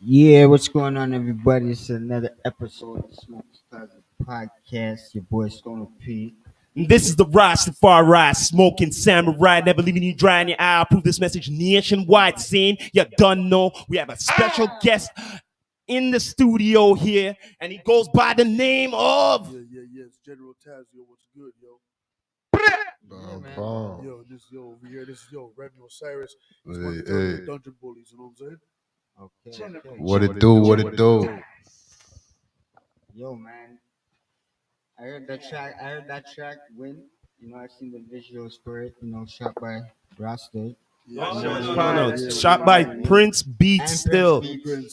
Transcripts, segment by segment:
Yeah, what's going on, everybody? It's another episode of Smokersclosetpodcast. Your boy Stoner P. This is the Rastafari smoking samurai, never leaving you dry in your eye. I'll prove this message nationwide. Saying you done know we have a special guest in the studio here, and he goes by the name of. Yeah. It's General Tazz. Yo, what's good, yo? Yo, this over here. This is Revenue Osiris. It's one of the dungeon bullies. You know what I'm saying? Okay. What it do? Yo, man. I heard that track. Win. I seen the visuals for it. Shot by Rasta. Shot by Prince Beats still.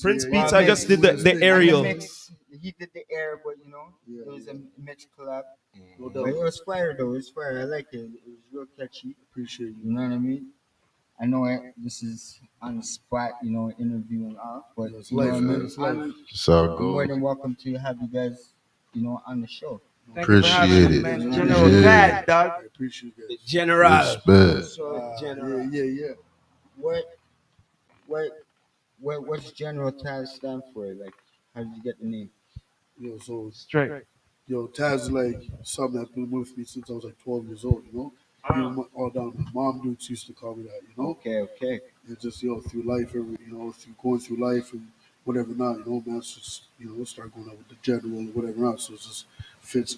Prince Beats, I just did the aerial. He did the air, but it was a mix collab. But it was fire though. It was fire. I like it. It was real catchy. Appreciate you. You know what I mean? I know this is on the spot, interview and all, but It's life, man. It's life. So I'm more good. than welcome to have you guys, on the show. Appreciate it. General Tazz, dog. I appreciate you guys. General. Respect. So, Yeah. what's General Tazz stand for? Like, how did you get the name? Yo, so Straight. Taz is like something that's been with me since I was like 12 years old. All down my mom dudes used to call me that. Okay. It's just through life, through going through life and whatever not. Man, it's just start going out with the general and whatever else. So it just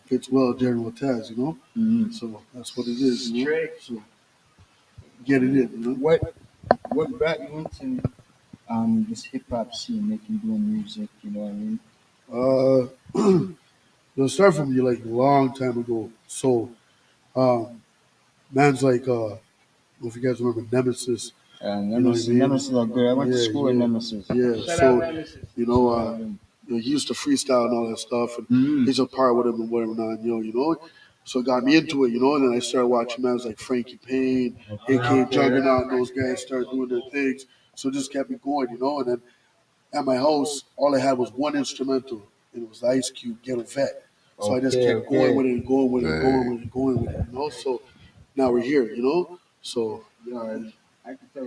fits well, General Taz. Mm-hmm. So that's what it is. So get it in. What brought you into this hip hop scene, making doing music? You know what I mean? Start from you like a long time ago. So, man's like, I don't know if you guys remember Nemesis. Nemesis are good. I went to school in Nemesis. Yeah, he used to freestyle and all that stuff, and he's a part with him and whatever not, So it got me into it, and then I started watching mans like Frankie Payne, aka Juggernaut, and those guys started doing their things. So it just kept me going, and then at my house, all I had was one instrumental, and it was the Ice Cube Ghetto Vet. So I just kept going with it, going with it. So now we're here, So I can tell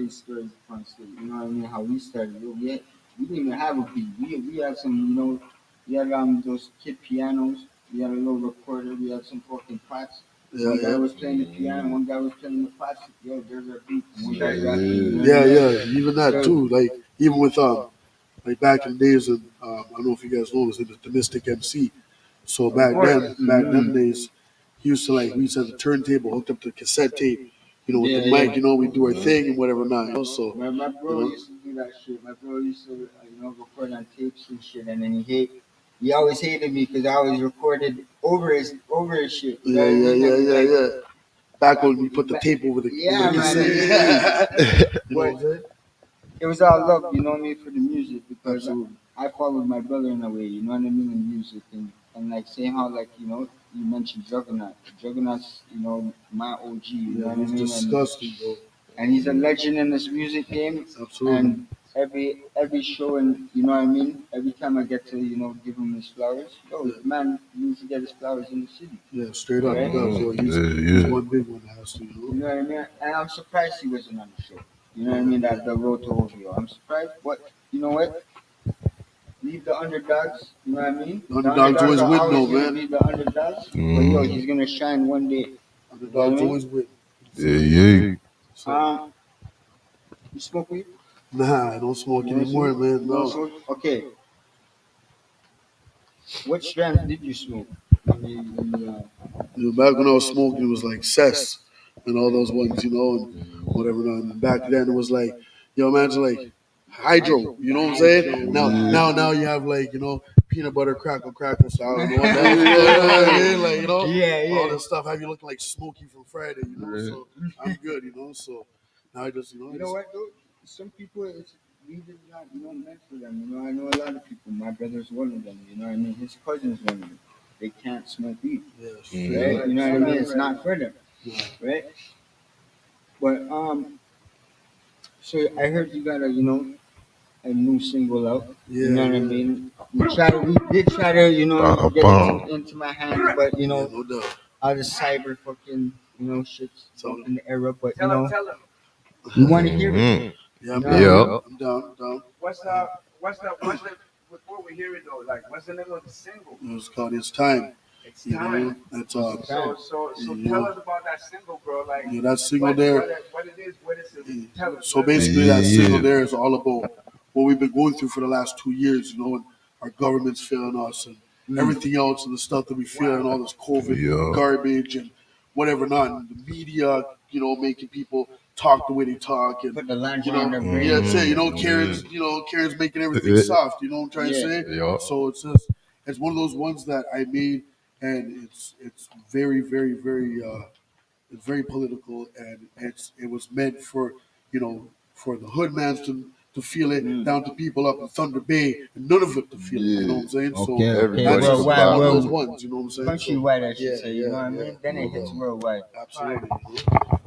you stories of fun stories. You know what I mean? How we started. We didn't even have a beat. We had some, we had those kid pianos. We had a little recorder. We had some fucking pots. One guy was playing the piano. One guy was playing the pots. Yo, there's our beat. One guy rapping. Yeah. Even that too. Like even with like back in the days of I don't know if you guys know this, the Mystic MC. So back them days, we used to have a turntable hooked up to cassette tape. With the mic, we do our thing and whatever not. So my bro used to do that shit. My bro used to, record on tapes and shit, and then he always hated me because I always recorded over his shit. Yeah. Back when we put the tape over the cassette. But it was all love, for the music because I followed my brother in a way, you know what I mean, in music and like saying how you mentioned Juggernaut. Juggernaut's, my OG, you know what I mean? Disgusting, bro. And he's a legend in this music game. Absolutely. And every show and you know what I mean, every time I get to, give him his flowers, man needs to get his flowers in the city. Yeah, straight up. Right? He's one big one that has to, You know what I mean? And I'm surprised he wasn't on the show. You know what I mean? That the road to Ovio. I'm surprised, but you know what? Leave the underdogs. You know what I mean? The underdogs always win, though, man. Leave the underdogs. But he's gonna shine one day. Underdogs always win. Yeah. You smoke weed? Nah, I don't smoke anymore, man. No. Okay. What strands did you smoke? Back when I was smoking, it was like Cess and all those ones, and whatever. And back then, it was like, imagine like Hydro. You know what I'm saying? Now you have like peanut butter crackle style. All this stuff. Have you looking like Smokey from Friday? So I'm good. So now I just You know what though? Some people weed is not meant for them. I know a lot of people. My brother's one of them. You know what I mean? His cousin's one of them. They can't smoke weed. Yes. Right? You know what I mean? It's not for them. Right? But so I heard you got a new single out. Yeah. You know what I mean? We did try to, get it into my hands, but no doubt. all the cyber fucking, shit's So in the era, but you want to hear it? Yeah, You I'm know what I down. mean? Yep. I'm down. I'm down. What's the what we hearing though? Like, what's the name of the single? It's called It's Time. It's You know, time. that's It's time. So you tell know, us about that single, bro. Like, yeah, that single what there. what it is, what is it? Tell us. So What is it? basically, Yeah, that single yeah. there is all about what we've been going through for the last 2 years. You know, and our government's failing us and everything else, and the stuff that we feel, and all this COVID Yup. garbage and whatever not. And the media, making people talk the way they talk, and Put the lines you on know, their yeah, brain. that's it. Yeah. Karen's making everything soft. You know what I'm trying to Yeah. say? Yup. So it's one of those ones that I made, and it's very, very, very. It's very political, and it was meant for for the hoodmans to feel it, down to people up in Thunder Bay, and none of it to feel it. You know what I'm saying? So Okay, okay. that's Everybody just can one Worldwide, of vibe those with it. ones. You know what I'm saying? So countrywide, I should yeah, say. You know what I mean? Then it hits worldwide. absolutely.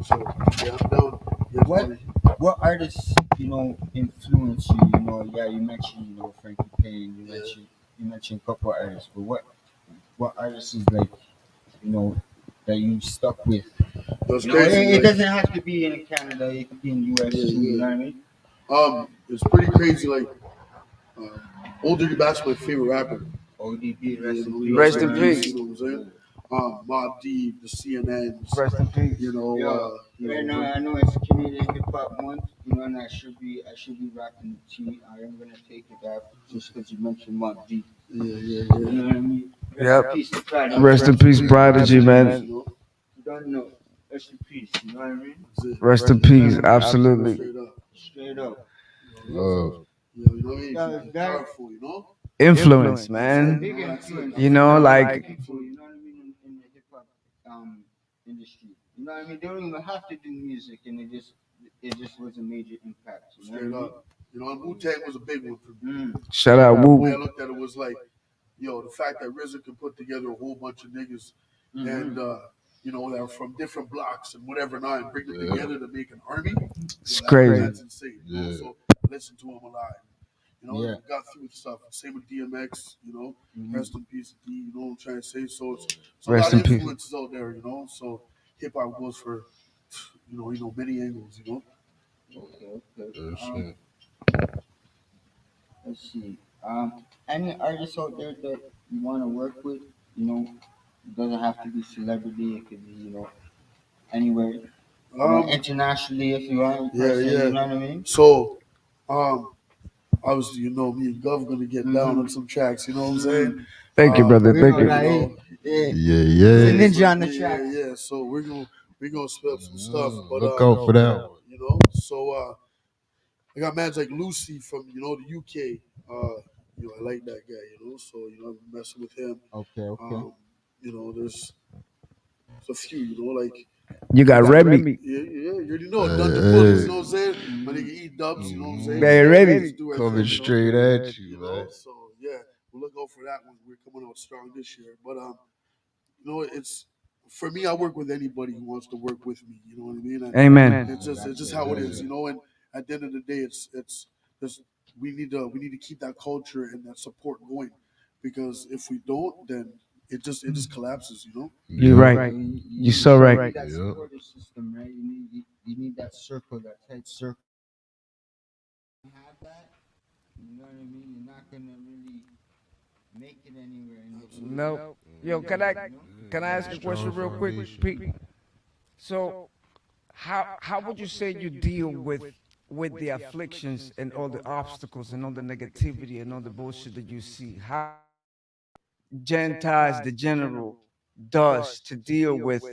So yeah, I'm down. Yeah, What buddy. what artists influence you? Yeah, you mentioned Frankie Payne. You mentioned a couple of artists, but what artists is like you know that you stuck with? That's It, crazy. it Like, doesn't have to be in Canada. It could be in US yeah, too. You know yeah. what I mean? It's pretty crazy. Like, um, Old Dirty Bast's my favorite rapper. ODB, Yeah, rest in you know, peace. Rest rest in in You know what I peace. peace. You know what I'm saying? Mobb Deep, the CNNs. Rest in peace. Yo, right now We're- I know it's Canadian Hip Hop Month, and I should be rocking the T. I am gonna take it off just because you mentioned Mob Deep. yeah, yeah, You yeah. know what I mean? Rest in Yep. peace to Prodigy. Rest in peace, Prodigy, man. You know, You don't know. Rest in peace. You know what I mean? that's it. Rest in peace. Absolutely. Straight up. Straight up. Love. You know what I mean? That, It's that, powerful, you know? Influence, It's a man. big influence. You on know, a lot of like people. You know what I mean? In the hip hop industry. You know what I mean? They don't even have to do music, and it just was a major impact. You know Straight what I mean? up. You know, and Wu-Tang was a big one for me. shout out The way I Woo. looked at it was like, the fact that RZA could put together a whole bunch of niggas and, that are from different blocks and whatever not, and bring them Yeah. together to make an army, It's crazy. that's insane. You know? Yeah. So listen to him a lot. Yeah. Got through stuff. Same with DMX, rest in peace, D, you know what I'm trying to say? So it's a Rest lot in of peace. influences out there, So hip hop goes for, many angles. Okay, okay. Real shit. Let's see. Any artists out there that you want to work with? It doesn't have to be celebrity. It could be, anywhere. Internationally, if you want. Yeah, Person, yeah. You know what I mean? So, obviously, me and Gov gonna get down on some tracks. You know what I'm saying? Thank you, brother. We Thank know you. that. Yeah, Yeah, He's a yeah. ninja on the yeah, track. yeah. So we're gonna spell some stuff, but Look out for that one. So I got mans like Lucy from the UK. I like that guy. So I'm messing with him. Okay, okay. There's a few. Like You got Remy. yeah, you already know Hey, Dungeon Bullets. You hey. know what I'm saying? My nigga E Dubs. You know what I'm saying? They ready. Just do our Coming thing, straight at you, man. So yeah, we'll look out for that one. We're coming out strong this year. But it's for me. I work with anybody who wants to work with me. You know what I mean? And Amen. it's just how it is. And at the end of the day, it's we need to keep that culture and that support going, because if we don't, then it just collapses. You're right. You're so right. need that Yeah. supportive system, right? You need that circle, that tight circle. You have that, you know what I mean? You're not gonna really make it anywhere. No. Yo, can I ask a question real quick, Pete? So how would you say you deal with the afflictions and all the obstacles and all the negativity and all the bullshit that you see? How Gentiles, the general, does to deal with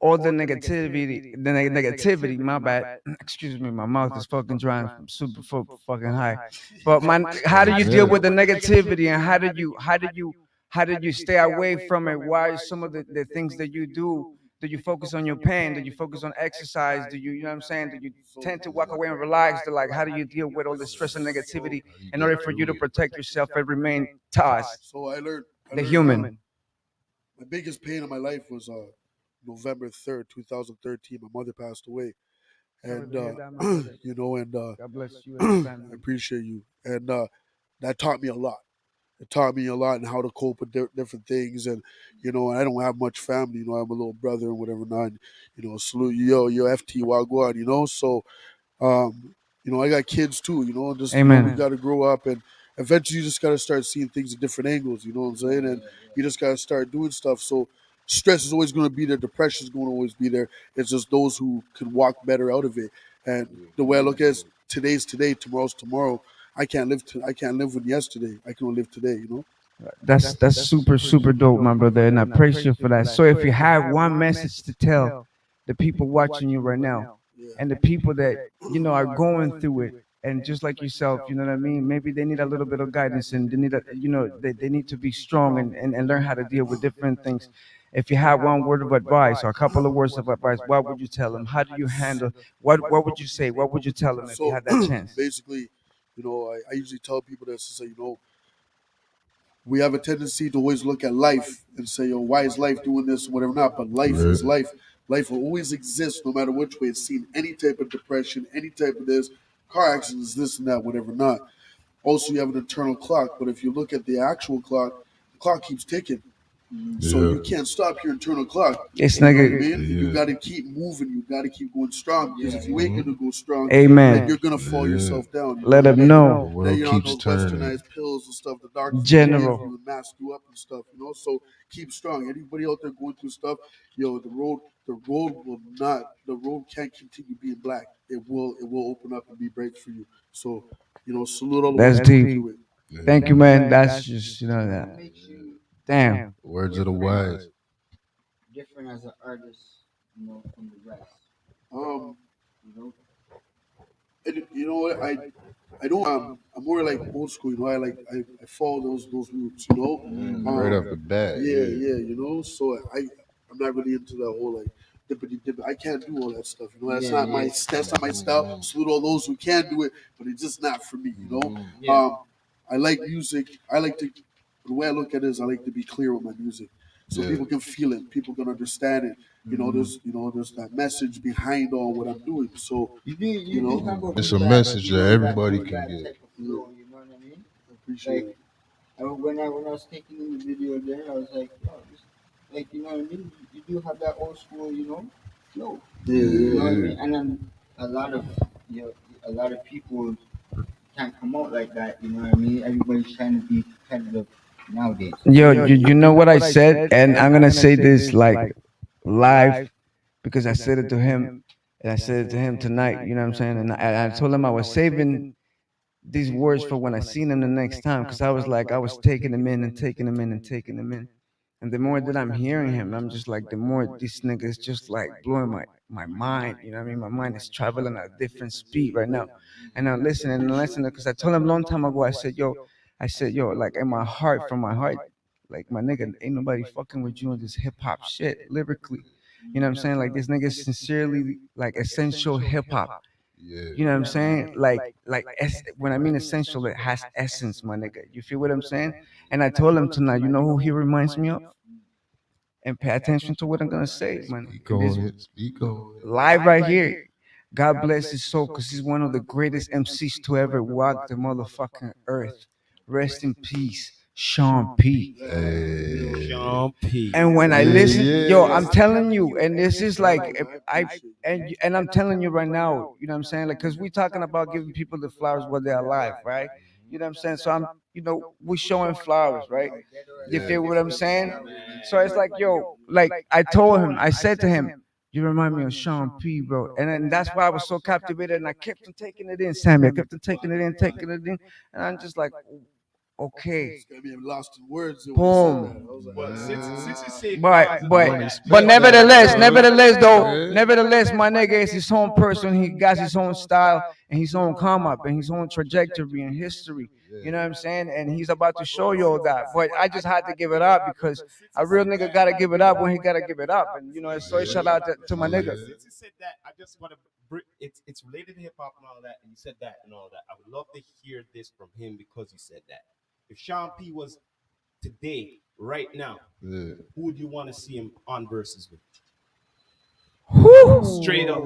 all the negativity, negativity. My bad. Excuse me, my mouth is fucking dry. I'm super fucking high. But how do you deal with the negativity, and how do you stay away from it? Why some of the things that you do? Do you focus on your pain? Do you focus on exercise? You know what I'm saying? Do you tend to walk away and relax? Like, how do you deal with all the stress and negativity in order for you to protect yourself and remain Taz, So I the learned, human? my biggest pain in my life was November 3rd, 2013. My mother passed away, and God bless you and your I family. appreciate you. And that taught me a lot. It taught me a lot and how to cope with different things. And I don't have much family. I have a little brother and whatever. Not, salute you, yo, FT Wagwan. So, um, I got kids too. Just Amen. we got to grow up, and eventually you just got to start seeing things at different angles. You know what I'm saying? And you just got to start doing stuff. So stress is always going to be there. Depression is going to always be there. It's just those who can walk better out of it. And the way I look at it is today's today, tomorrow's tomorrow. I can't live with yesterday. I can only live today. That's super dope, my brother, and I praise you for that. So if you have one message to tell the people watching you right now, and the people that are going through it, and just like yourself, you know what I mean, maybe they need a little bit of guidance, and they need they need to be strong and learn how to deal with different things. If you have one word of advice or a couple of words of advice, what would you tell them? How do you handle what would you say? What would you tell them if you had that chance? Basically, I usually tell people this to say, we have a tendency to always look at life and say, why is life doing this or whatever not? But life is life. Life will always exist no matter which way it's seen. Any type of depression, any type of this, car accidents, this and that, whatever not. Also, you have an internal clock, but if you look at the actual clock, the clock keeps ticking. So you can't stop your internal clock. It's You know what I nigga. mean? You got to keep moving. You got to keep going strong. Because if you ain't going to go strong, Amen. then you're going to fall yourself down. Let them know. Then you're on those westernized pills and stuff. The doctors General. give you and mask you up and stuff. So keep strong. Anybody out there going through stuff, the road can't continue being black. It will open up and be bright for you. So, salute all the That's ones deep. going through it. Thank you, man. That's just that. What makes you Damn. Words of the wise. different as an artist, from the rest? Um, You know, and you know what? I don't. I'm more like old school. I follow those roots. Right off the bat. Yeah. So I'm not really into that whole like dippity dip. I can't do all that stuff. That's not my style. Salute all those who can do it, but it's just not for me. I like music. The way I look at it is I like to be clear with my music, so people can feel it, people can understand it. There's that message behind all what I'm doing. So It's a message that everybody can get. type of flow, you know what I mean? I appreciate it. When I was taking in the video there, I was like, yo, you know what I mean? You do have that old school, flow. You know what I mean? And then a lot of a lot of people can't come out like that. You know what I mean? Everybody's trying to be competitive nowadays. Yo, you know what I said, and I'm gonna say this like live because I said it to him, and I said it to him tonight. You know what I'm saying? And I told him I was saving these words for when I seen him the next time, because I was taking them in and taking them in and taking them in. And the more that I'm hearing him, I'm just like, the more this nigga is just like blowing my mind. You know what I mean? My mind is traveling at a different speed right now. And I'm listening, because I told him a long time ago, I said, yo, like in my heart, from my heart, like my nigga, ain't nobody fucking with you on this hip hop shit lyrically. You know what I'm saying? Like this nigga is sincerely like essential hip hop. You know what I'm saying? When I mean essential, it has essence, my nigga. You feel what I'm saying? And I told him tonight, you know who he reminds me of? And pay attention to what I'm gonna say, man. Speak on it. Speak on it. Live right here. God bless his soul, because he's one of the greatest MCs to ever walk the motherfucking earth. Rest in peace, Sean P. Hey. Sean P. And when I Yeah, listen, yeah. yo, I'm telling you, and this is like, and I'm telling you right now, you know what I'm saying? Like, because we're talking about giving people the flowers while they're alive, right? You know what I'm saying? So we're showing flowers, right? You feel what I'm saying? So it's like, yo, like I told him, I said to him, you remind me of Sean P, bro. And then that's why I was so captivated, and I kept on taking it in, Sammy. I kept on taking it in, and I'm just like, okay. Got me lost in words. Boom. But since you say But nevertheless, my nigga is his own person. He got his own style and his own come up and his own trajectory and history. You know what I'm saying? And he's about to show you all that. But I just had to give it up, because a real nigga gotta give it up when he gotta give it up. And so shout out to my nigga. Since you said that, I just want to bring it's related to hip hop and all that, and you said that and all that. I would love to hear this from him because you said that. If Sean P was today, right now, who would you want to see him on verses with? Whew. Straight up.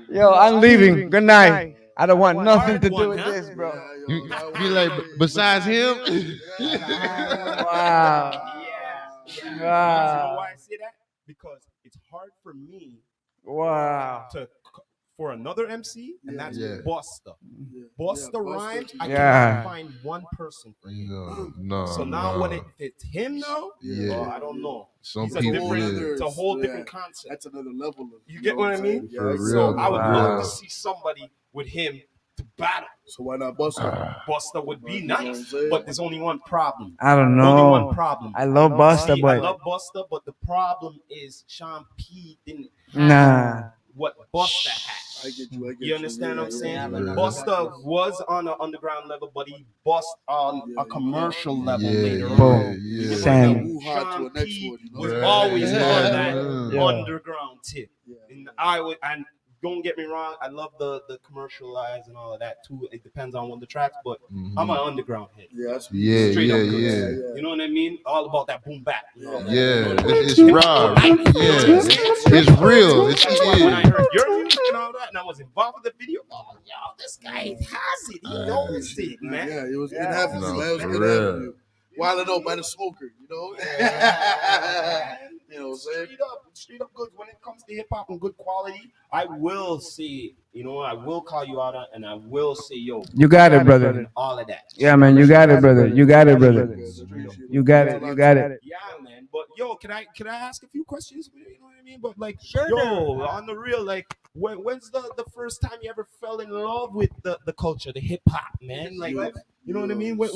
Yo, I'm leaving. Good night. I don't want nothing to do with this, bro. You be like, besides him? Wow. You know why I say that? Because it's hard for me Wow. for another MC, and that's Busta. Busta Rhymes. I cannot find one person for him. No. So now when if it's him now, I don't know. Some He's people, it's a whole different concept. That's another level. You get what I mean? For real. So I would love to see somebody with him to battle. So why not Busta? Busta would be nice, but there's only one problem. I don't know. Only one problem. I love Busta, I but love Busta, but the problem is Sean P didn't have what Busta had. I get you. You understand what I'm saying? yeah. Busta was on an underground level, but he bust on a commercial level Yeah, later yeah, on. yeah. Same. Sean P was Yeah. always on that Yeah. underground tip. And and don't get me wrong, I love the commercialized and all of that too. It depends on what the tracks, but I'm an underground head. Straight up goods. You know what I mean? All about that boom bap. It's raw. It's real. When I heard your music and all that, and I was involved with the video, this guy has it. He knows it, man. Yeah, it was good having you, man. It was for good real. having you. Wilding out by the smoker, you know? You know what I'm saying? Straight up good. When it comes to hip hop and good quality, I will say, I will call you out and I will say, yo, you got it, brother. and all of that. Yeah, man, you got it, brother. You got it, brother. You got it. You got it. Yeah, man. But yo, can I ask a few questions? You know what I mean? But like, Sure. yo, on the real, like, when's the first time you ever fell in love with the culture, the hip hop, man? Like, you know what I mean? When,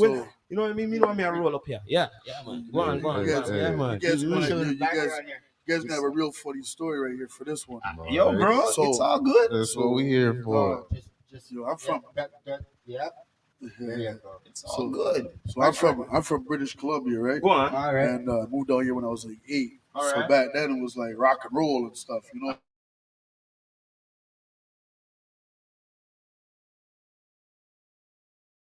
you know what I mean? You know what I mean? I roll up here. Yeah, man. Go on. Yeah, man. You guys gonna have a real funny story right here for this one. Yo, bro, it's all good. That's what we here for. I'm from. It's all good. So I'm from British Columbia, right? Go on. All right. And moved out here when I was like 8. All So right. back then it was like rock and roll and stuff, you know.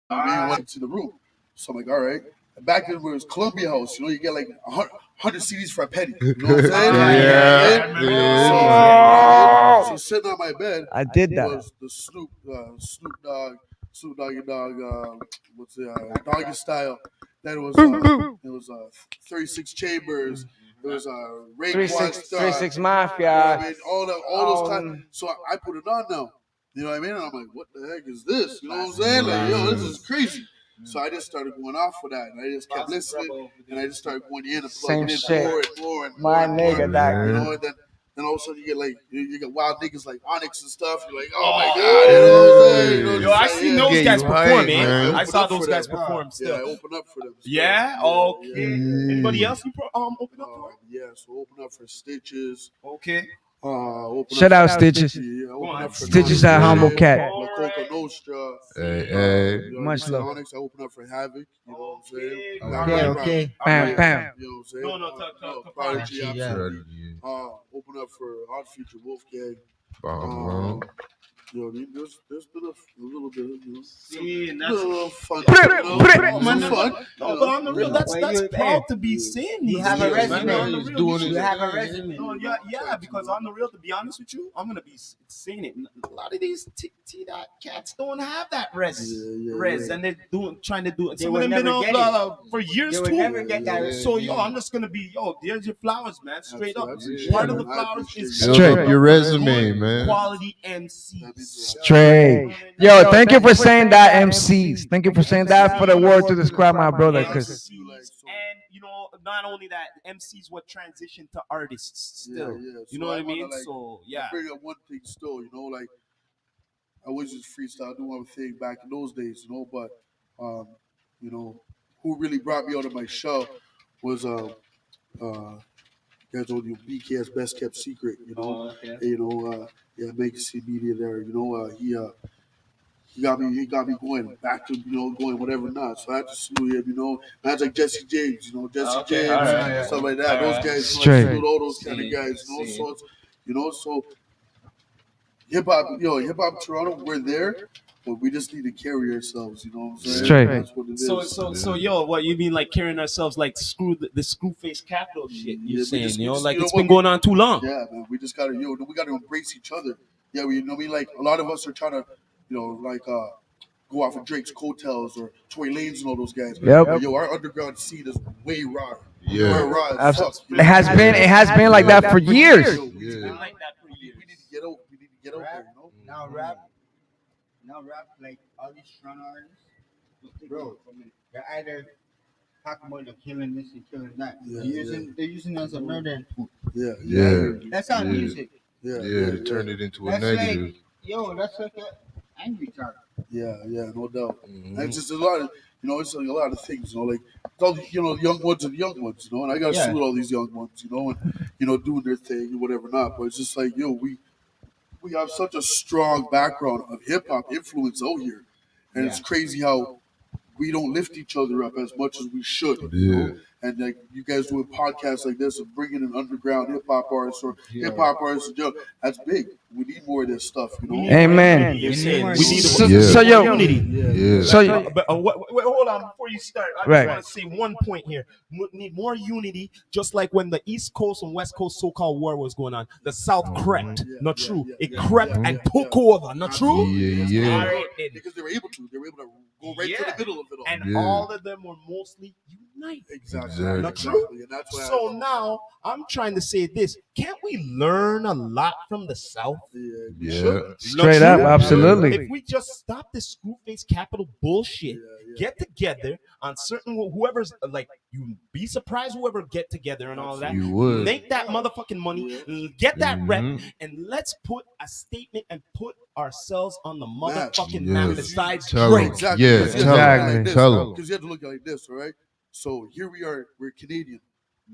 We went to the room. So I'm like, all right. And back then when it was Columbia House, you get like 100 CDs for a penny. You know what I'm saying? Yeah. So sitting on my bed, I did that. was the Snoop Doggy Dogg, what's it, Doggy Style. Then it was 36 Chambers. It was Raekwon Star. 36 I Mafia. mean, all those kind. So I put it on now. You know what I mean? And I'm like, what the heck is this? You know what I'm saying? Like, yo, this is crazy. So I just started going off for that, and I just kept listening, and I just started going in and plugging in more and more. My and more. nigga, that. You know, and then all of a sudden you get wild niggas like Onyx and stuff. You're like, oh my god, you know what I'm saying? Yo, I seen those guys perform, man. I saw opened up those for guys them. perform Yeah, still. I opened up for them. Yeah? Okay. Anybody else you open up for? Yeah, so open up for Stitches. Okay. Shout out Stitches. Yeah, open up for Stitches at Humble Cat. La Coca Nostra. Hey. Much love. Onyx, I open up for Havoc. You know what I'm saying? Okay. Bam, bam. You know what I'm saying? No, Prodigy, Yeah. absolutely. Open up for Hot Future Wolfgang. Bomb. You know, there's been a little bit of, See, and a that's little fun. man, Fun. no, but on the real, that's proud to be saying these. You have a things, man. resume. On the real, Doing You it. have a resume. No, yeah, because on the real, to be honest with you, I'm gonna be saying it. A lot of these T-Dot cats don't have that res, and they're trying to do it. They Some will of them been never get out for years They will too. never get that. So I'm just gonna be there's your flowers, man. Straight up. Absolutely. Part of the I flowers appreciate is it. Build Straight. up your resume, man. quality MCs. Straight. Yo, thank you for saying that, MCs. Thank you for saying that for the word to describe my brother. Cause MCs, and not only that, MCs would transition to artists still. Yeah. You know what I wanna, mean? So yeah. bring up one thing still, like I always just freestyle, do one thing back in those days, but who really brought me out of my shell was guys on your BKS Best Kept Secret, Legacy Media there, he got me going back to going whatever not. So I had to salute him, Guys like Jesse James, James, right. stuff like that. Those guys, Straight. salute all those kind of guys, So it's, so hip hop Toronto, we're there, but we just need to carry ourselves, you know what I'm saying? Straight. That's what it is. So what you mean, like carrying ourselves like the screw face capital shit? You're we saying, just- like you it's know been what? going on too long. Yeah, man, we just gotta, we gotta embrace each other. Yeah, like a lot of us are trying to, go off of Drake's coattails or Tory Lanez and all those guys. Yep. But, our underground scene is way raw. Yeah. We're raw as fuck. it has been like that for years. We need to get get out there, you know. Now rap like all these strong artists, bro. They're either talking about the killing this and killing that. They're using it as a murder tool. Yeah. That's our Yeah. music. Yeah, to turn it into a That's negative. like, that's like a angry talk. Yeah, no doubt. Mhm. And it's just a lot of, it's like a lot of things, like, all the, young ones and young ones, and I got to salute all these young ones, and, doing their thing and whatever not. But it's just like, we have such a strong background of hip hop influence out here. And it's crazy how we don't lift each other up as much as we should. And like you guys doing podcasts like this and bringing in underground hip hop artists or hip hop artists, that's big. We need more of this stuff, Amen. You're saying we need So, unity. Yeah. So Wait, hold on before you start. I just want to say one point here. We need more unity, just like when the East Coast and West Coast so-called war was going on. The South crept, not true. It crept and took over, not true. Yeah. All right, then. Because they were able to. They were able to go right to the middle of it all. And all of them were mostly united. Exactly. Not true? And that's what So now I'm trying to say this. Can't we learn a lot from the South? Yeah. straight up, absolutely. If we just stop this screw face capital bullshit, get together on certain whoever's like, you be surprised whoever get together and all that. You would. Make that motherfucking money, get that rep, and let's put a statement and put ourselves on the motherfucking map besides Tell Drake. them. Exactly. Yeah, Because you tell have to them. look at it like this, Tell them. Because you have to look at it like this, all right? So here we are, we're Canadian.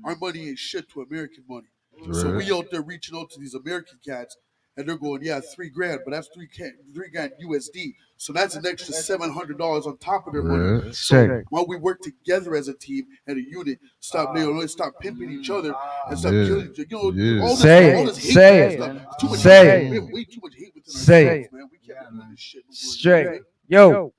Our money ain't shit to American money. So we out there reaching out to these American cats, and they're going, $3,000, but that's $3,000 USD. So that's an extra $700 on top of their money. So while we work together as a team and a unit, stop pimping each other and stop killing each other. All this hate stuff. Too much hate. We have way too much hate within ourselves, man. We can't do this shit. Straight. Yo,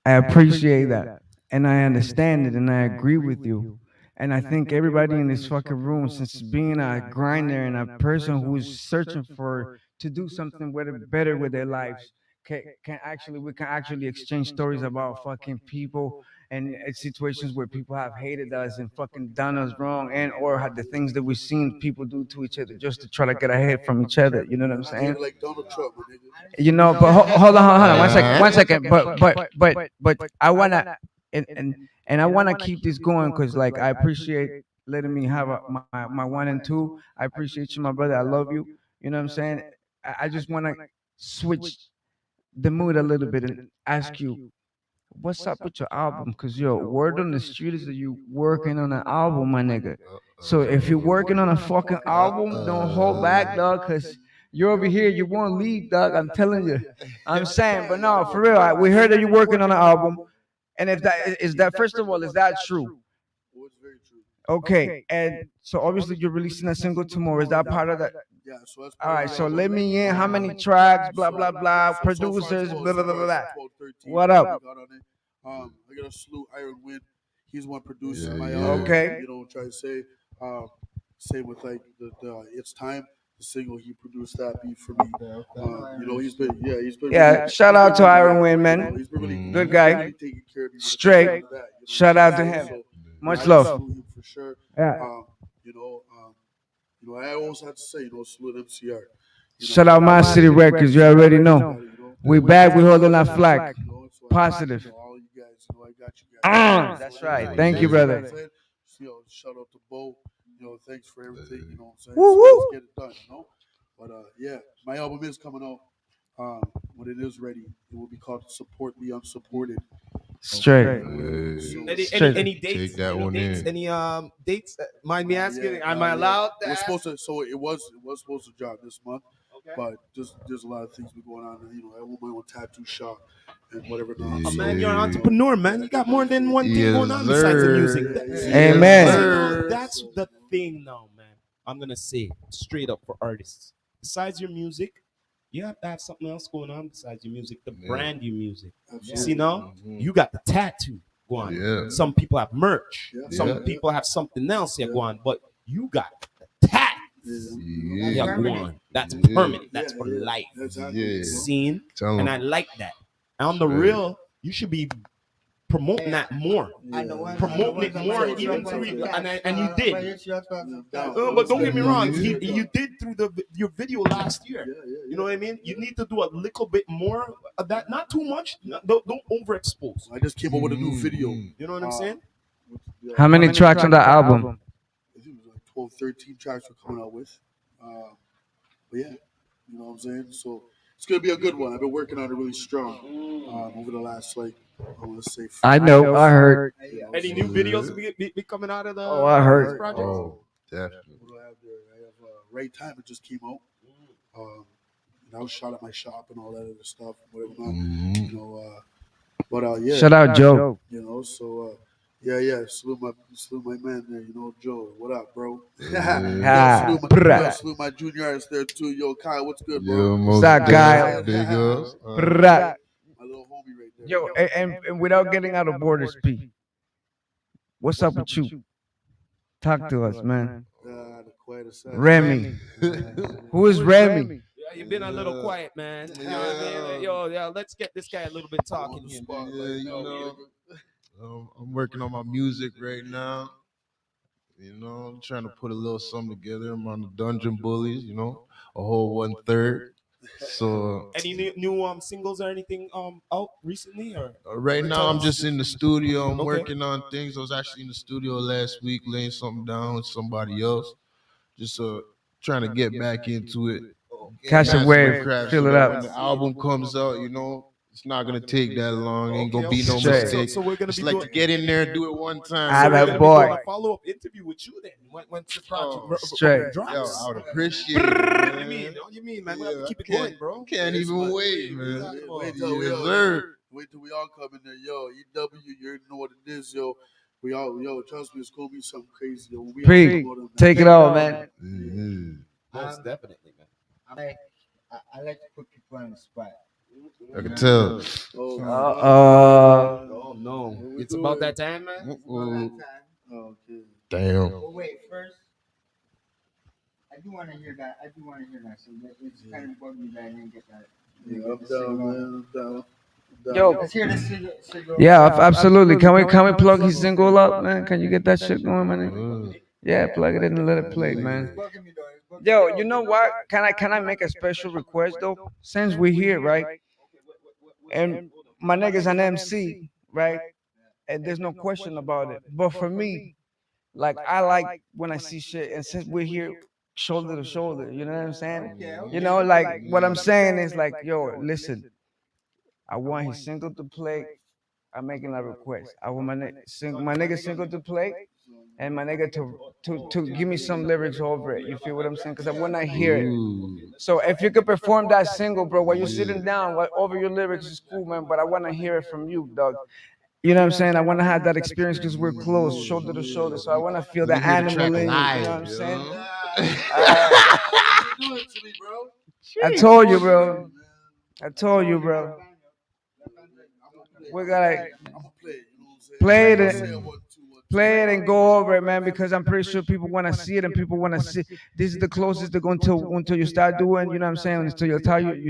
I appreciate that. And I understand it and I agree with you. And I think everybody in this fucking room, since being a grinder and a person who's searching to do something better with their lives, we can actually exchange stories about fucking people and situations where people have hated us and fucking done us wrong, and or had the things that we've seen people do to each other just to try to get ahead from each other. You know what I'm saying? Like Donald Trump, But hold on, one second. But I wanna and I wanna keep this going because like I appreciate letting me have my one and two. I appreciate you, my brother. I love you. You know what I'm saying? I just wanna switch the mood a little bit and ask you, what's up with your album? Cause word on the street is that you working on an album, my nigga. So if you're working on a fucking album, don't hold back, dog. Cause you're over here, you won't leave, dog. I'm telling you. I'm saying, but no, for real. We heard that you're working on an album, and if that is that, first of all, is that true? It's very true. Okay, and so obviously you're releasing a single tomorrow. Is that part of that? Yeah, so that's all right. So let me in. How many tracks? Blah blah blah. Producers. Blah blah blah blah. What up? I gotta salute Iron Wind. He's one producing my album. Okay. Try to say, same with like the It's Time, the single, he produced that beat for me. He's been shout out to Iron Wind, man. He's been really Good guy. really taking care of me. Straight. Shout out to him. So, Much love. For sure. Yeah. I always have to say, salute MCR. Shout out My City Records. You already know. We back. We holding our flag. Positive. All you guys, I got you guys. That's right. Thank you, brother. Shout out to Bo. Thanks for everything. You know what I'm saying? Woo, So woo. let's get it done. But my album is coming out. When it is ready, it will be called "Support the Unsupported." Straight. Any dates? Take that one in. Any dates? Mind me asking? Am I allowed? It was supposed to. So it was supposed to drop this month. Okay. But there's a lot of things going on. I want my own tattoo shop and whatever. Oh, man, you're an entrepreneur, man. You got more than one thing going on besides the music. Amen. That's the thing now, man. I'm gonna say straight up for artists. Besides your music, you have to have something else going on besides your music, the brand your music. Absolutely. See now, you got the tattoo going. Yeah. Some people have merch. Yeah. Some people have something else here going, but you got the tat. Yeah, going. That's permanent. That's for life. Exactly. Seen, Tell 'em. and I like that. On the real, you should be promoting that more. Promoting it more, even through and you did. But don't get me wrong, you did through your video last year. You know what I mean? You need to do a little bit more of that, not too much. Don't overexpose. I just came up with a new video. You know what I'm saying? How many tracks on the album? I think it was like 12, 13 tracks we're coming out with. But yeah, you know what I'm saying? So it's gonna be a good one. I've been working on it really strong over the last I want to say. I know, I heard. Any new videos be coming out of the I heard. project? Oh, definitely. What do I have there? I have Right Time. It just came out. And I was shot at my shop and all that other stuff. Whatever. You know. But yeah. Shout out Joe. You know. So yeah. Salute my man there. You know, Joe. What up, bro? Salute my junior artist there too. Yo, Kyle, what's good, bro? What's that guy? Big ups. My little homie right there. Yo, and without getting out of borders, P, what's up with you? Talk to us, man. Remy. Who is Remy? Yeah, you've been a little quiet, man. You know what I mean? Yo, let's get this guy a little bit talking here. Yeah, you know, I'm working on my music right now. You know, I'm trying to put a little something together. I'm on the Dungeon Bullies, you know, a whole 1/3. So any new singles or anything out recently or right now I'm just in the studio. I'm working on things. I was actually in the studio last week laying something down with somebody else. Just trying to get back into it. Catch a wave, fill it up. When the album comes out, you know, it's not gonna take that long. Ain't gonna be no Straight. mistake. So we're gonna Just be like doing, to get in there and do it one time. Ah, so we're that gonna boy. be doing a follow-up interview with you then once the project Straight. drops. Yo, I would appreciate it. Man. What you mean, man? We have to Yeah, keep it I can't- going, bro. Can't even wait, man. Wait Yes, till we sir. all come in there, yo. EW, you already know what it is, yo. Trust me, it's gonna be something crazy, yo. We P, take it all, man. Most definitely, man. I like to put people on the spot. I can tell. Oh no, it's about that time, man. Okay. Damn. Well, wait, first, I do want to hear that. So it's kind of bugged me that I didn't get that. Yeah, I'm down, man. I'm down. Yo, Let's hear this single. yeah, absolutely. Can we plug his single up, man? Can you get that shit going, man? Yeah, plug it in and let it play, man. Yo, you know what? Can I make a special request though? Since we're here, right? And my nigga's an MC, right? And there's no question about it. But for me, like I like when I see shit, and since we're here shoulder to shoulder, you know what I'm saying? You know, like what I'm saying is like, yo, listen, I want his single to play. I'm making a request. I want my nigga single to play, and my nigga to give me some lyrics over it. You feel what I'm saying? Because I want to hear it. So if you could perform that single, bro, while you're sitting down, over your lyrics is cool, man. But I want to hear it from you, dog. You know what I'm saying? I want to have that experience because we're close, shoulder to shoulder. So I want to feel the animal in you. You know what I'm saying? I told you, bro. We gotta play it and go over it, man. Because I'm pretty sure people want to see it, and people want to see. This is the closest they're going to until you start doing. You know what I'm saying? Until you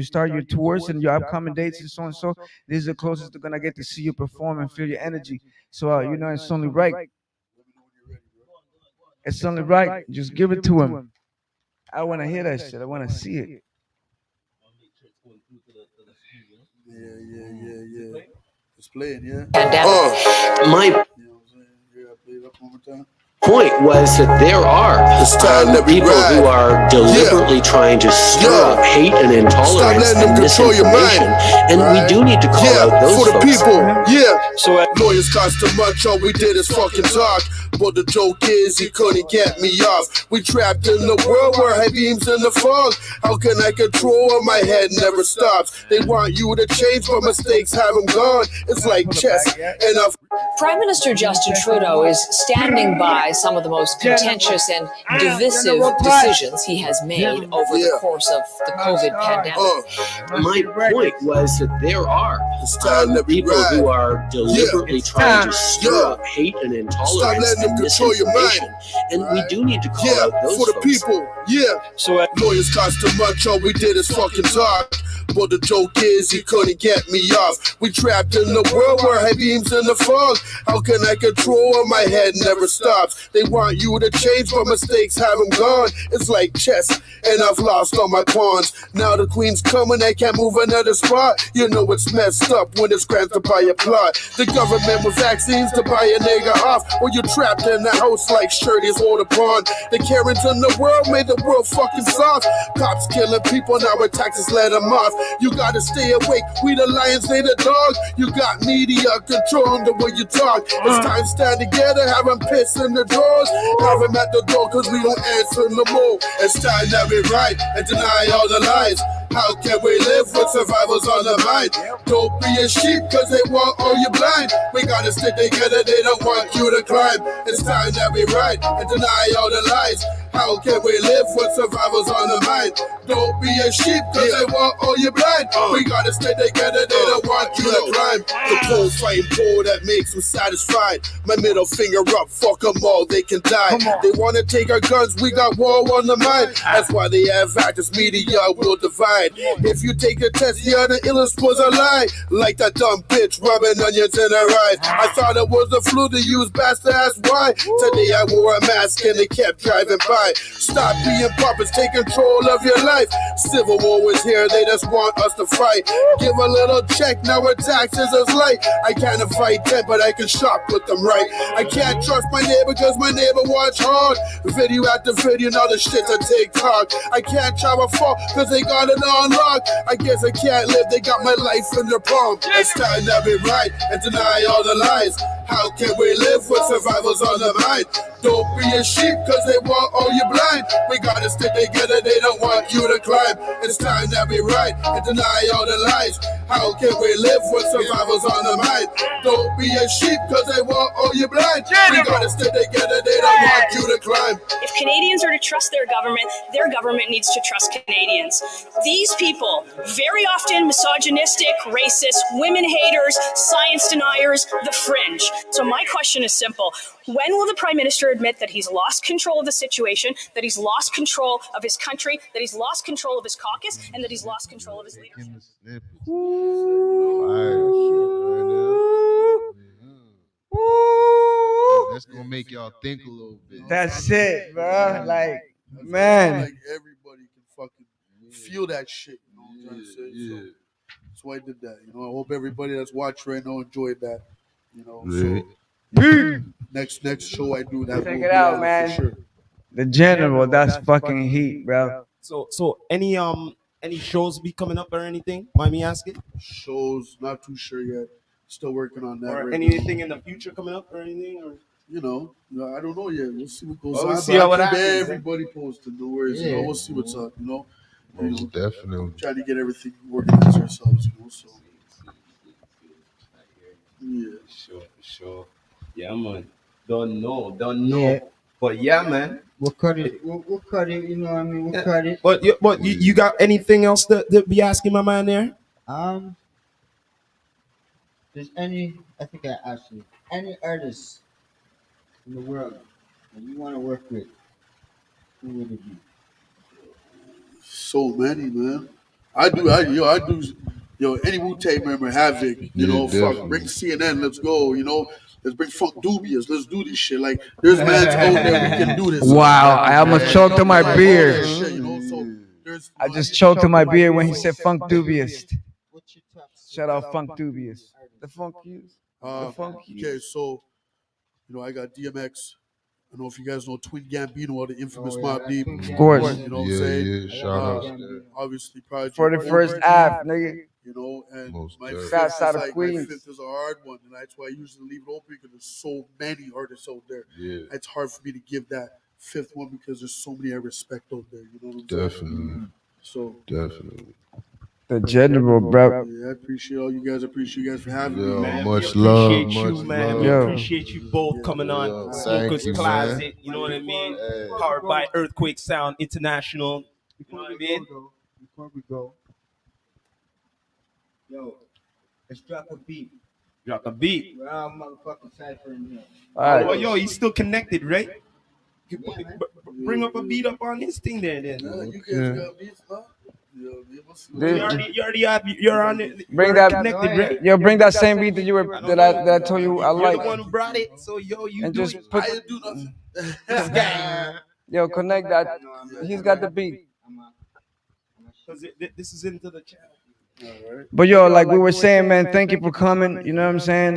start your tours and your upcoming dates and so and so. This is the closest they're gonna get to see you perform and feel your energy. So you know, it's only right. It's only right. Just give it to him. I want to hear that shit. I want to see it. Yeah. It's playing, yeah. My point was that there are people who are deliberately trying to stir up hate and intolerance and misinformation, and we do need to call out those for the folks. people. Yeah. So lawyers cost too much. All we did is fucking talk. But the joke is he couldn't get me off. We trapped in the world where high beams in the fog. How can I control when my head never stops? They want you to change, but mistakes have them gone. It's like chess. And Prime Minister Justin Trudeau is standing by summarize some of the most contentious and divisive decisions he has made over the course of the COVID pandemic. My point was that there are people who are deliberately trying to stir up hate and intolerance and misinformation, and we do need to call out those for the folks. people. So lawyers cost too much, all we did is fucking talk. But the joke is he couldn't get me off. We trapped in the world where high beams in the fog. How can I control when my head never stops? They want you to change, but mistakes have them gone. It's like chess, and I've lost all my pawns. Now the queen's coming, I can't move another spot. You know it's messed up when it's granted by a plot. The government with vaccines to buy a nigga off, or you're trapped in the house like Shirley's hold upon. The Karens in the world made the world fucking soft. Cops killing people, now our taxes let them off. You gotta stay awake, we the lions, they the dogs. You got media controlling the way you talk. It's time to stand together, have them piss in the drawers. Have them at the door cause we don't answer no more. It's time that we write and deny all the lies. How can we live with survivors on the mind? Don't be a sheep cause they want all you blind. We gotta stick together, they don't want you to climb. It's time that we write and deny all the lies. How can we live with survivors on the mind? Don't be a sheep cause they want all you blind. We gotta stay together, they don't want you to climb. The cold fighting pole that makes them satisfied. My middle finger up, fuck them all, they can die. They wanna take our guns, we got war on the mind. That's why they have actors, media will divide. If you take a test, yeah, the illest was a lie. Like that dumb bitch rubbing onions in her eyes. I thought it was the flu to use bastard, that's why. Today I wore a mask and they kept driving by. Stop being puppets, take control of your life. Civil war is here, they just want us to fight. Give a little check, now our taxes is light. I can't fight them, but I can shop with them right. I can't trust my neighbor cause my neighbor watch hard. Video after video, now the shit's a TikTok. I can't travel far cause they got it on lock. I guess I can't live, they got my life in their palm. It's time that we write and deny all the lies. How can we live with survivors on the mind? Don't be a sheep cause they want all you blind. We gotta stick together, they don't want you to climb. It's time that we write and deny all the lies. How can we live with survivors on the mind? Don't be a sheep cause they want all you blind. We gotta stick together, they don't want you to climb. If Canadians are to trust their government needs to trust Canadians. These people, very often misogynistic, racist, women haters, science deniers, the fringe. So my question is simple. When will the Prime Minister admit that he's lost control of the situation, that he's lost control of his country, that he's lost control of his caucus, and that he's lost control of his leadership? That's gonna make y'all think a little bit. That's it, bro. Like, man. Like everybody can fucking feel that shit. You know what I'm trying to say? So that's why I did that. You know, I hope everybody that's watching right now enjoyed that. You know, so next show I do that. Check it out, man. For sure. The General, that's fucking heat, bro. So any shows be coming up or anything? Mind me asking? Shows, not too sure yet. Still working on that. Or right anything now. in the future coming up or anything? Or You know, I don't know yet. We'll see what goes Well, on. we'll see how it Keep happens, everybody posted. No worries. You know, we'll see what's up. You know, Most definitely. trying to get everything organized ourselves. You know, so yeah. For sure. Yeah, man. Don't know. But yeah, man. We'll cut it. We'll cut it. You know what I mean? We'll cut it. But you got anything else to be asking my man there? There's I think I asked you, any artists in the world that you want to work with, who would it be? So many, man. I do. Any Wu-Tang member, Havoc. You know, fuck. Bring CNN. Let's go. You know. Let's bring Funk Dubious. Let's do this shit. Like, there's mans out there we can do this. Wow, I almost choked on my beer. Shit, you know, so I just choked on my beer when he said Funk Dubious. Shout out Funk Dubious. The Funk Hughes. Okay, so, you know, I got DMX. I don't know if you guys know Twin Gambino or the infamous Mobb Deep. Of course. You know what I'm saying? Yeah, shout out. Obviously, Project. For the first half, nigga. You know, and my fifth, South side of like, Queens. my fifth is a hard one, and that's why I usually leave it open because there's so many artists out there. Yeah. It's hard for me to give that fifth one because there's so many I respect out there. You know what I'm saying? Definitely. So definitely. The general, bro. Yeah, I appreciate all you guys. I appreciate you guys for having me. Man, much we love, appreciate you, much man. love. We Yo. appreciate you both coming on Yo, Smokers thank you, Closet. man. You know what I mean? Hey. Powered by Earthquake Sound International. You know what I mean? Before we go, yo, let's drop a beat. Drop a beat. We're all motherfucking cypher in here. All right. Oh, yo, he's still connected, right? You Yeah, man. bring up a beat up on his thing there, then. Yeah, you guys got beats, huh? Yeah, You're on it. Bring You're that- connected, right? Yo, bring that same beat that I told you I You're like. the one who brought it, so yo, you And do just it. put. I didn't do nothing. This guy. Yo, connect that. He's got the beat. Because this is into the channel. But yo, like we were saying, man, thank you for coming. You know what I'm saying?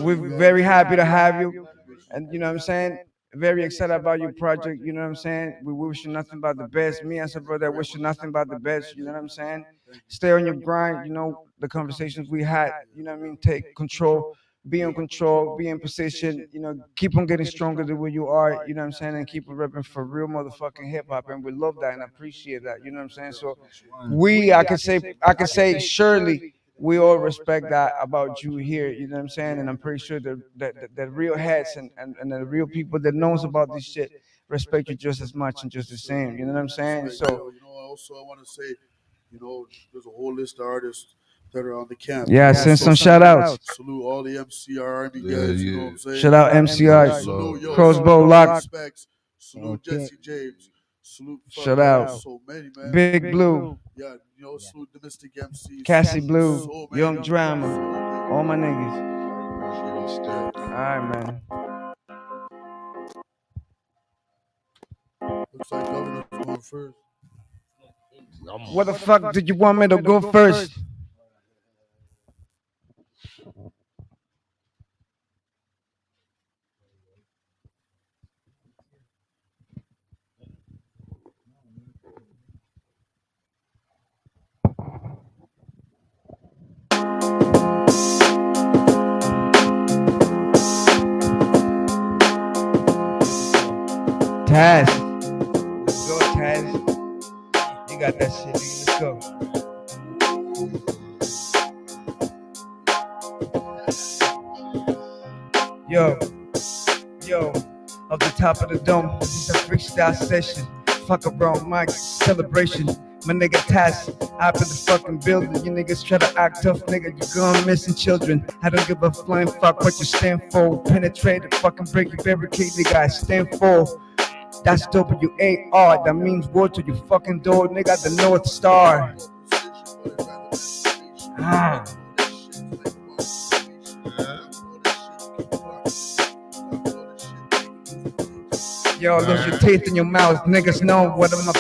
We're very happy to have you. And you know what I'm saying? Very excited about your project. You know what I'm saying? We wish you nothing but the best. Me as a brother, I wish you nothing but the best. You know what I'm saying? Stay on your grind. You know, the conversations we had, you know what I mean? Take control. Be in control, be in position, you know, keep on getting stronger than where you are, you know what I'm saying, and keep on repping for real motherfucking hip hop. And we love that and appreciate that, you know what I'm saying? So I could say surely we all respect that about you here, you know what I'm saying? And I'm pretty sure that real heads and the real people that knows about this shit respect you just as much and just the same, you know what I'm saying? So you know, also I want to say, you know, there's a whole list of artists that are on the camp. yeah, send some shout outs. Salute all the MCR Army guys, you know what I'm saying? Shout out MCR, Salute, yo, Crossbow Lock. Respects. Salute Jesse James. Salute Shout out so many, man. Big Blue, Yeah, you know, salute the Mystic MCs. Cassie Blue, So many. Young Drama, all my niggas. Respect. All right, man. Looks like Governor's going first. What the fuck did you want me to go first? Tazz. Let's go, Tazz. You got that shit, nigga. Let's go. Yo, off the top of the dome, this is a freestyle session. Fuck around, mic celebration. My nigga Tazz, up in the fucking building. You niggas try to act tough, nigga. You gone missing children. I don't give a flying fuck what you stand for. Penetrate and fucking break your barricade, nigga. I stand for. That's WAR. That means war to your fucking door, nigga. The North Star. Ah. Yo, lose your teeth in your mouth. Niggas know what I'm up.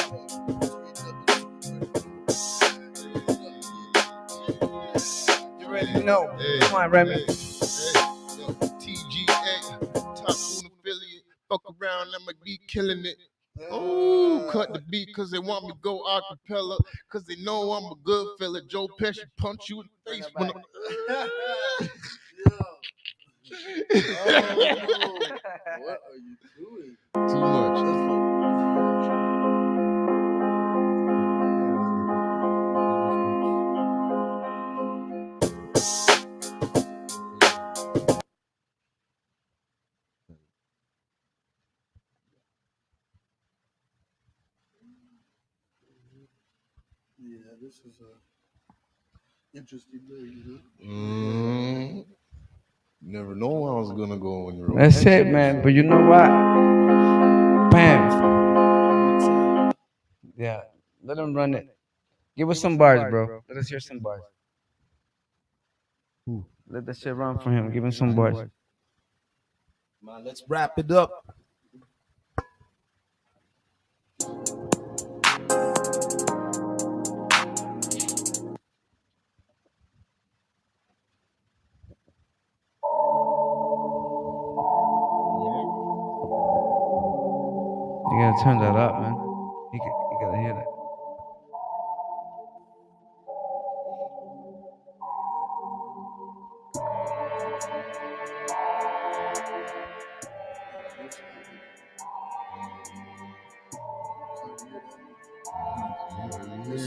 You already know. Come on, Remy. Yo, TGA, top affiliate. Fuck around, I'ma be killing it. Oh, cut the beat cause they want me to go acapella. Cause they know I'm a good fella. Joe Pesci punch you in the face when I'm... What are you doing? Too much. Yeah, this is a interesting day, you know? Never know I was gonna go on your own. That's it, man. But you know what? Bam. Yeah. Let them run it. Give us some bars, bro. Let us hear some bars. Let that shit run for him. Give him some bars. Man, let's wrap it up. You gotta turn that up, man. You gotta hear that.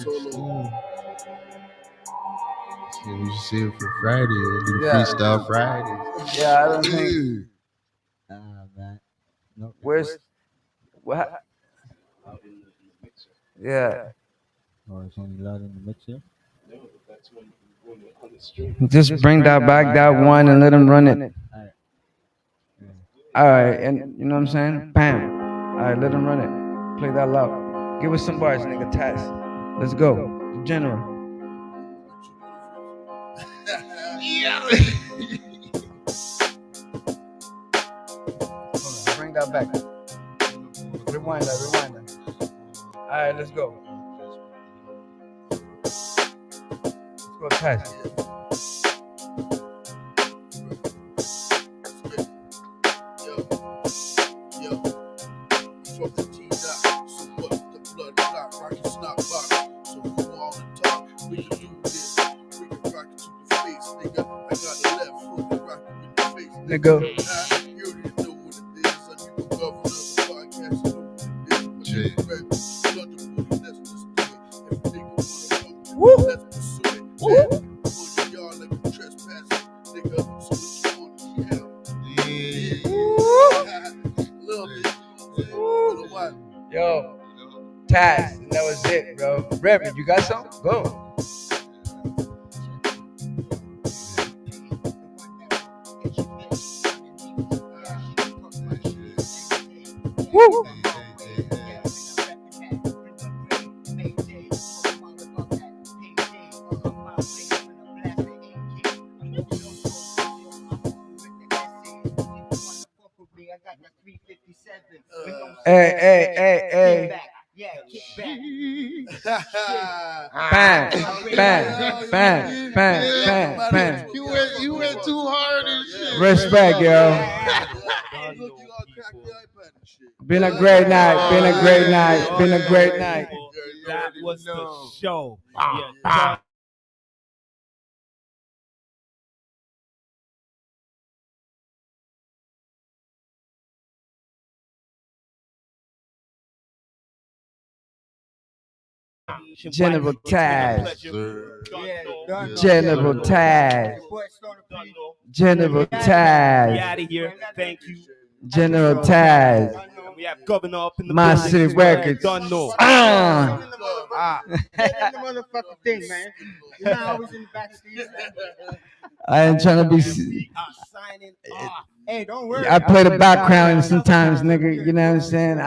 Solo. Yeah, we should save it for Friday. We'll do the Yeah. freestyle Friday. Yeah, I don't think. Man. No. Where's what? Yeah. Oh, it's only loud in the mixer. Just bring that back, that one, and let them run it. All right, and you know what I'm saying? Bam. All right, let them run it. Play that loud. Give us some bars, nigga. Taz. Let's go. The General. Bring that back. Rewind that. All right, let's go. Let's go, Taz. Nigga. Woo. Yo, Taz, that was it, bro. Reverend, you got something? Go. Woo. Hey. Bang. You went too hard and shit. Respect, yo. Been a great night. That was the show. General Tazz. General Tazz. We out of here. Thank you. General Tazz. And we have Governor up in the My building. City Records. Don't know. The motherfucking thing, man. You know, I was in the backstage. I ain't trying to be. We are signing off. Hey, don't worry. I play the background sometimes, nigga. You know what I'm saying?